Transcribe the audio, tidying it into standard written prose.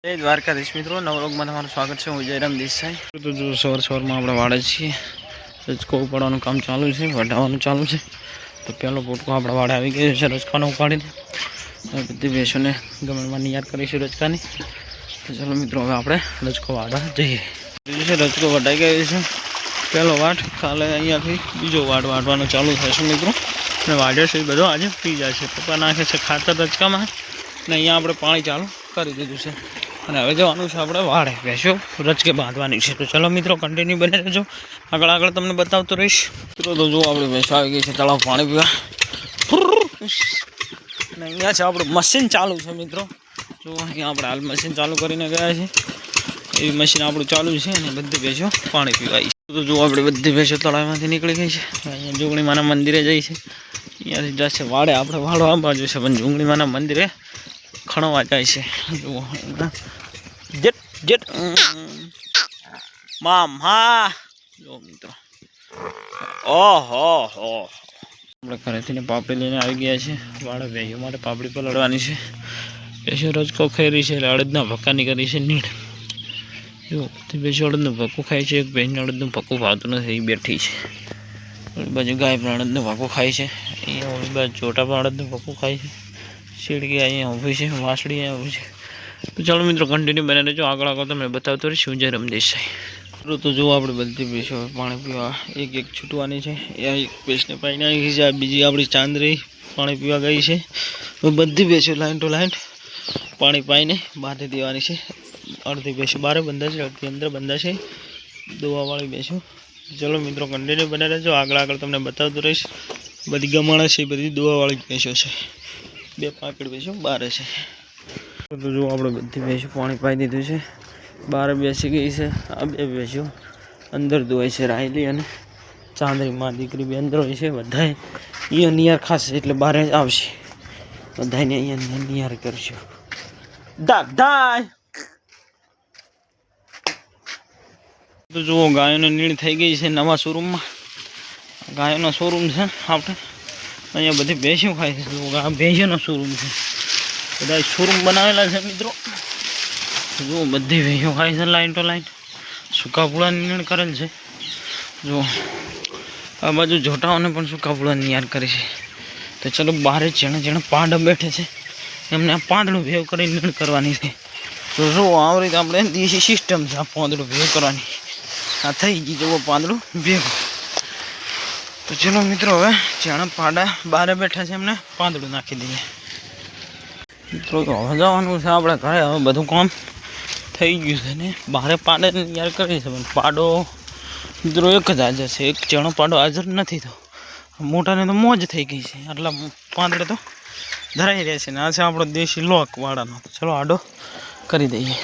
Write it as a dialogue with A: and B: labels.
A: જય દ્વારકાધીશ મિત્રો, નવલોકમાં તમારું સ્વાગત છે. હું જયરામ દેસાઈ. તો જો સવારમાં આપણે વાળે છીએ, રજકો ઉપાડવાનું કામ ચાલુ છે, વઢાવવાનું ચાલુ છે. તો પહેલો પોટકો આપણે વાડે આવી ગયો છે રજકાનો ઉપાડીને. બધી ભેંસોને ગમણમાં નિયાર કરીશું રજકાની. તો ચાલો મિત્રો, હવે આપણે રજકો વાળવા જઈએ. રજકો વઢાઈ ગયો છે પહેલો વાટ. કાલે અહીંયાથી બીજો વાટ વાટવાનો ચાલુ થશે મિત્રો. અને વાઢ્યો છે એ બધો આજે પી જાય છે. પપ્પા નાખે છે ખાતર રજકામાં, ને અહીંયા આપણે પાણી ચાલુ કરી દીધું છે. અને હવે જવાનું છે આપણે વાડે, ભેંસો રજકે બાંધવાની છે. તો ચલો મિત્રો, કન્ટિન્યુ બને રહેજો, આગળ તમને બતાવતો રહીશ. મિત્રો તો જો આપણે ભેંસો આવી ગઈ છે તળાવ પાણી પીવા. અને અહીંયા છે આપણું મશીન ચાલુ છે મિત્રો. જો અહીંયા આપણે હાલ મશીન ચાલુ કરીને ગયા છે, એવી મશીન આપણું ચાલુ છે. અને બધી ભેંસો પાણી પીવાય. તો જો આપણે બધી ભેંસો તળાવમાંથી નીકળી ગઈ છે. અહીંયા જોગણી માના મંદિરે જઈ છે, અહીંયાથી જશે વાડે. આપણે વાડો આ બાજુ છે, પણ જોગણી માના મંદિરે ખણવા જાય છે. જુઓ જેટ જેટ મામ હા. જો મિત્રો, ઓહો હો, આપણે ઘરેથી પાપડી લઈને આવી ગયા છે વાડે. ભેંસો માટે પાપડી પલળવાની છે. ભેંસો રજકો ખેરી છે, અડદના ભક્કાની કરી છે નીડ. જો ભેંસો અડદનું ભક્કું ખાય છે. એક ભેંસને અડદનું ભક્કું ભાવતું નથી, એ બેઠી છે. ઓલી બાજુ ગાય પણ અડદનું ભક્કું ખાય છે. અહીંયા ઓલી બાજુ ચોટા પણ અડદનું ભક્કું ખાય છે. શેડકી અહીંયા ઊભી છે, વાસળી અહીંયા ઊભી છે. તો ચાલો મિત્રો, કન્ટિન્યુ બને રહેજો, આગળ તમને બતાવતો રહીશ. હું જયરામ દેસાઈ. તો જો આપણે બધી ભેંસો પાણી પીવા એક એક છૂટવાની છે. એક ભેંસને પાણી આવી ગઈ છે, બીજી આપણી ચાંદરી પાણી પીવા ગઈ છે. બધી ભેંસો લાઈન ટુ લાઈન પાણી પાઈને બાંધી દેવાની છે. અડધી ભેંસો બહાર બંધા છે, અડધી અંદર બંધા છે, દોવાવાળી ભેંસો. ચલો મિત્રો, કન્ટિન્યુ બને રહેજો, આગળ તમને બતાવતો રહીશ. બધી ગમાણા છે, બધી દોવાવાળી ભેંસો છે. બે પાકડ ભેંસો બારે છે. તો જો આપણે બધી ભેંસો પાણી પાઈ દીધું છે, બહાર બેસી ગઈ છે. આ બે ભેંસો અંદર ધોવાય છે, રાયલી અને ચાંદરી માં દીકરી બે અંદર હોય છે. બધાએ અહીંયા નિયાર ખાશે એટલે બહાર આવશે. બધાને અહીંયા નિયાર કરશું. દાગ દાય. તો જુઓ, ગાયોને નીણ થઈ ગઈ છે નવા શોરૂમમાં. ગાયોનો શોરૂમ છે આપણે, અહીંયા બધી ભેંસો ખાય છે. આ ભેંસોનો શોરૂમ છે, બધા શોરૂમ બનાવેલા છે મિત્રો. જુઓ, બધી ભેંસો ખાય છે લાઈન ટુ લાઈન. સૂકા પૂળાની નીણ કરેલ છે. જુઓ, આ બાજુ જોટાઓને પણ સૂકા પૂળાની નિયાર કરી છે. તો ચલો, બહાર જેણે પાંડા બેઠે છે એમને આ પાંદડું ભેવ કરીને નીણ કરવાની છે. તો જુઓ, આવી રીતે આપણે દેશી સિસ્ટમ છે આ પાંદડું ભેવ કરવાની. આ થઈ ગઈ જુઓ પાંદડું ભેગું. તો ચલો મિત્રો, હવે જેણે પાંડા બહાર બેઠા છે એમને પાંદડું નાખી દઈએ. મિત્રો તો હવે જવાનું છે આપણે ઘરે. હવે બધું કામ થઈ ગયું છે ને બહાર પાડે યાર કરી છે, પણ પાડો મિત્રો એક જ હાજર છે. એક જણો પાડો હાજર નથી. તો મોટાને તો મોજ થઈ ગઈ છે, આટલા પાંદડે તો ધરાઈ રહે છે. ને આ છે આપણો દેશી લોક વાળાનો. તો ચલો આડો કરી દઈએ.